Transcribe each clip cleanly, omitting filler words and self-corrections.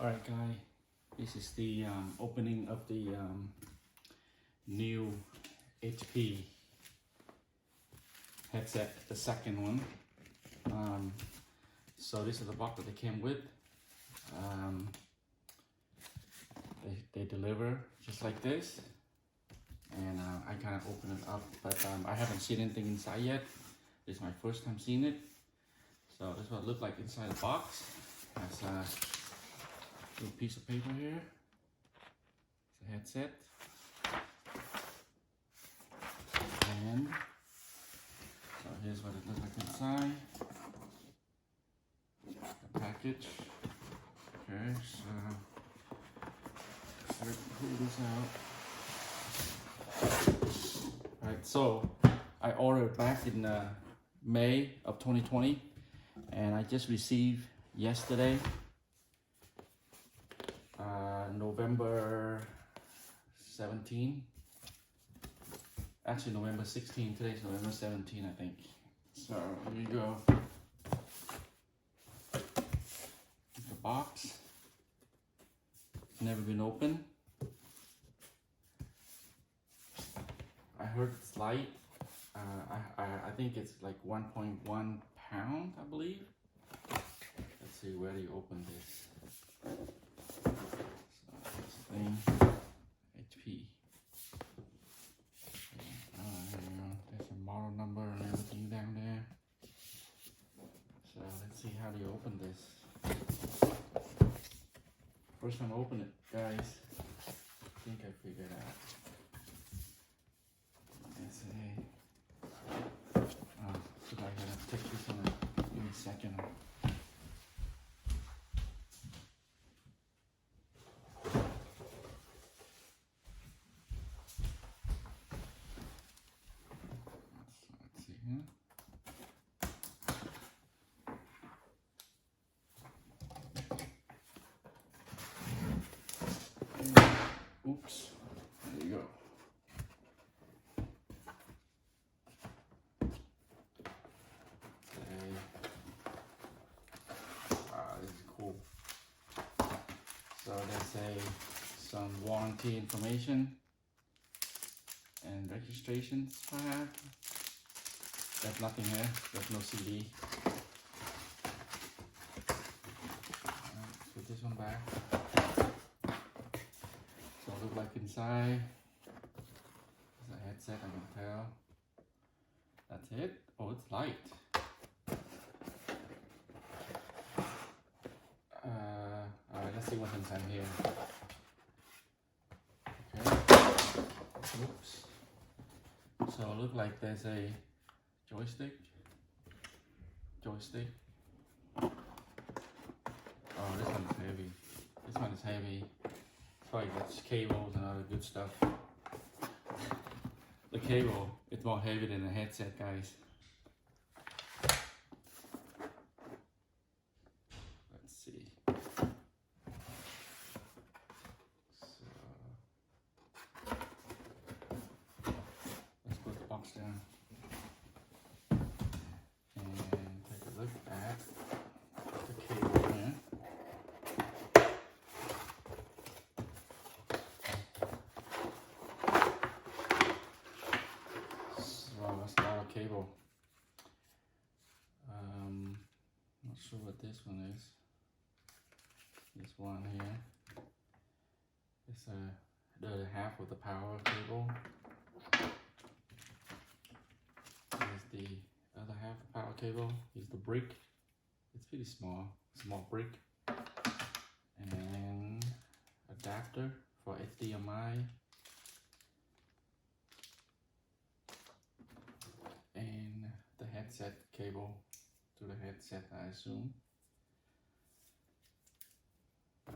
Alright guys, this is the opening of the new HP headset, the second one. So this is the box that they came with. They deliver just like this, and I kind of open it up, but I haven't seen anything inside yet. This is my first time seeing it. So this is what it looked like inside the box. Has a little piece of paper here. It's a headset. And so here's what it looks like inside. The package. Okay, so let's pull this out. Alright, so I ordered back in May of 2020, and I just received yesterday, November 17. Actually November 16, today's November 17 I think. So here you go. The box, never been opened. I heard it's light. I think it's like 1.1 pound, I believe. Let's see, where do you open this? So this thing, HP. There you go. There's a model number and everything down there. So let's see, how do you open this? First time I open it, guys. I think I figured out. Let's see. So I gotta take this on in a second. Let's see here. Oops, there you go. This is cool. So there's some warranty information and registrations perhaps. There's nothing here, there's no CD. Put this one back. So it looks like inside. It's a headset, I can tell. That's it. Oh, it's light. Alright, let's see what's inside here. Okay. Oops. So it looks like there's a joystick. Oh, this one is heavy. This one is heavy. Probably got cables and other good stuff. The cable is more heavy than the headset, guys. Let's see. So let's put the box down and take a look at the cable here. Cable. Not sure what this one is. This one here. It's the other half of the power cable. Here's the other half of the power cable. Here's the brick. It's pretty small brick. And adapter for HDMI. And the headset cable to the headset, I assume. So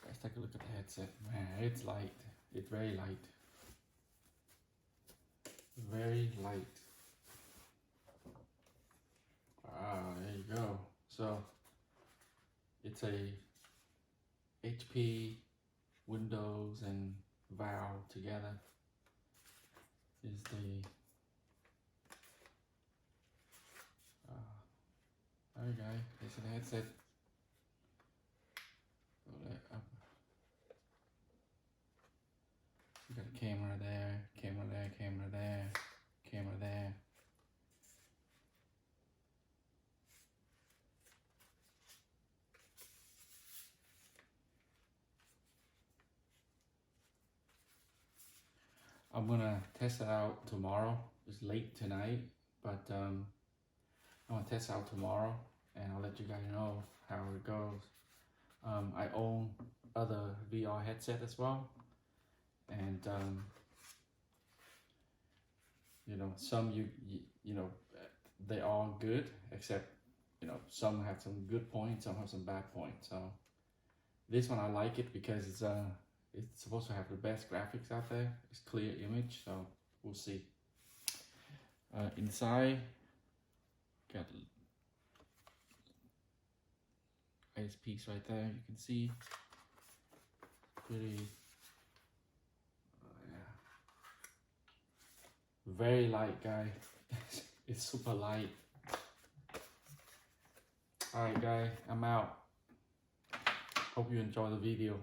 let's take a look at the headset. Man, it's light. It's very light. Very light. Wow, there you go. So it's a HP, Windows, and Valve together. Is the there you go. This is the headset. camera there, camera there, camera there, camera there. I'm gonna test it out tomorrow. It's late tonight, but I'm gonna test it out tomorrow and I'll let you guys know how it goes. I own other VR headset as well, and you know, some you know, they are good, except you know, some have some good points, some have some bad points. So this one I like it because it's supposed to have the best graphics out there. It's clear image, so we'll see. Inside, got nice piece right there. You can see pretty, yeah, very light, guy. It's super light. All right, guy, I'm out. Hope you enjoy the video.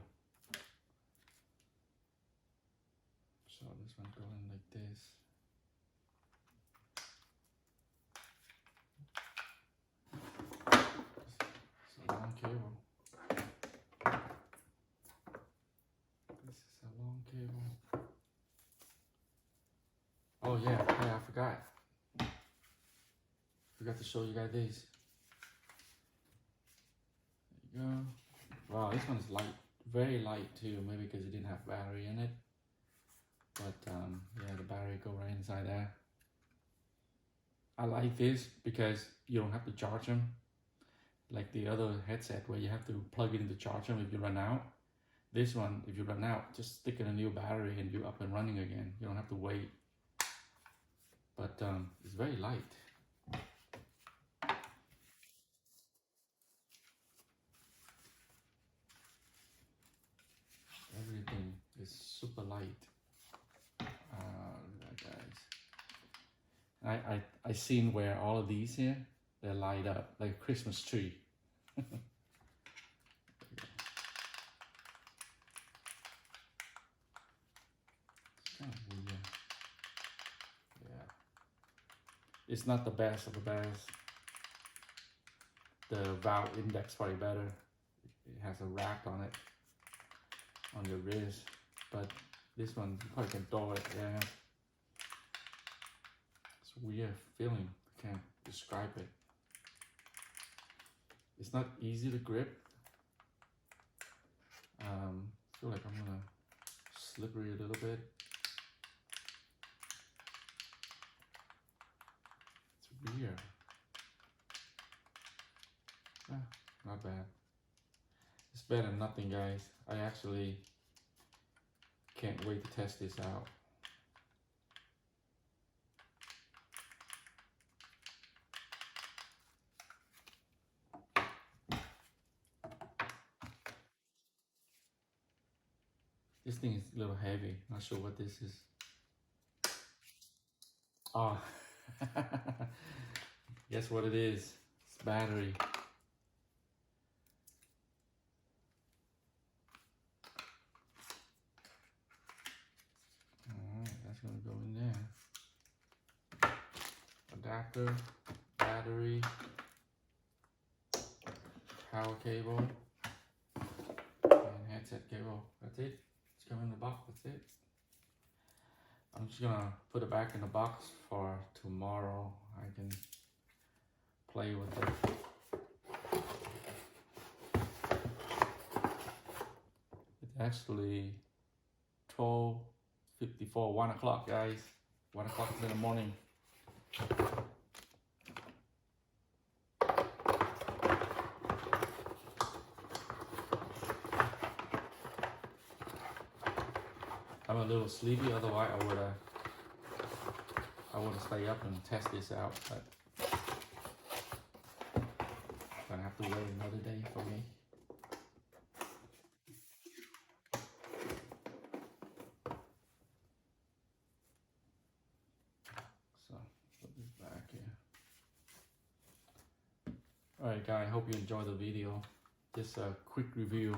So this one going like this. It's a long cable. This is a long cable. Oh yeah, hey, I forgot. Forgot to show you guys this. There you go. Wow, this one's light, very light too. Maybe because it didn't have battery in it. But yeah, the battery go right inside there. I like this because you don't have to charge them like the other headset where you have to plug it in to charge them if you run out. This one, if you run out, just stick in a new battery and you're up and running again. You don't have to wait. But it's very light. Everything is super light. Look at that, guys. I seen where all of these here, they light up like a Christmas tree. It's kind of weird. Yeah. It's not the best of the best. The valve index probably better. It has a rack on it, on your wrist. But this one, you probably can throw it, yeah. It's a weird feeling. I can't describe it. It's not easy to grip. I feel like I'm gonna slippery a little bit. It's weird. Not bad. It's better than nothing, guys. I actually can't wait to test this out. This thing is a little heavy. Not sure what this is. Oh, guess what it is? It's battery. Alright, that's gonna go in there. Adapter, battery, power cable, and headset cable. That's it. It's coming in the box. That's it. I'm just gonna put it back in the box for tomorrow. I can play with it. It's actually 12:54, 1 o'clock, guys. 1 o'clock in the morning. I'm a little sleepy, otherwise I would stay up and test this out, but gonna have to wait another day for me. So put this back here. Alright guys, I hope you enjoyed the video. Just a quick review.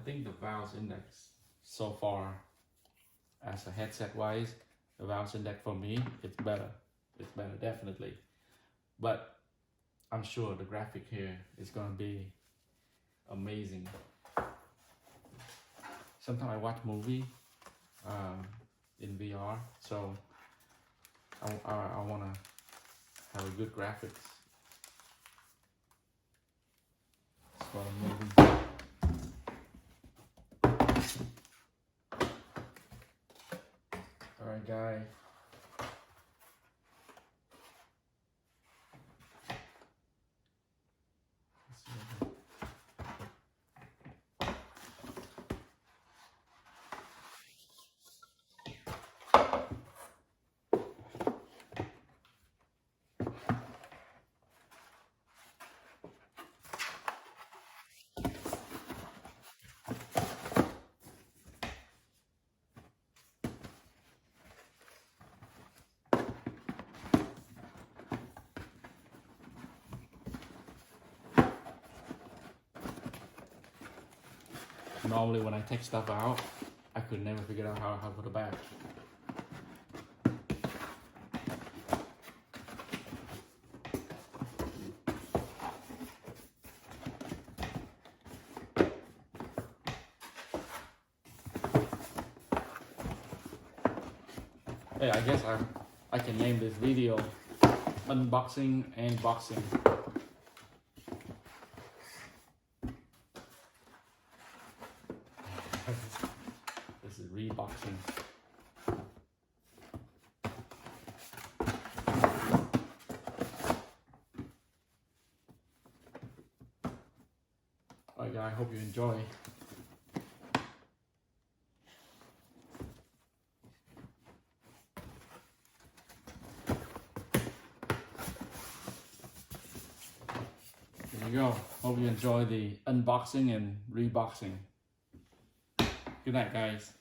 think the valves index so far, as a headset wise, the valves index for me, it's better. It's better, definitely. But I'm sure the graphic here is gonna be amazing. Sometimes I watch movie in VR, so I wanna have a good graphics. That's what I'm moving. Alright guys. Normally when I take stuff out, I could never figure out how to put it back. Hey, I guess I can name this video unboxing and boxing. This is Reboxing. Alright guys, I hope you enjoy. There you go. Hope you enjoy the unboxing and reboxing. Good night guys.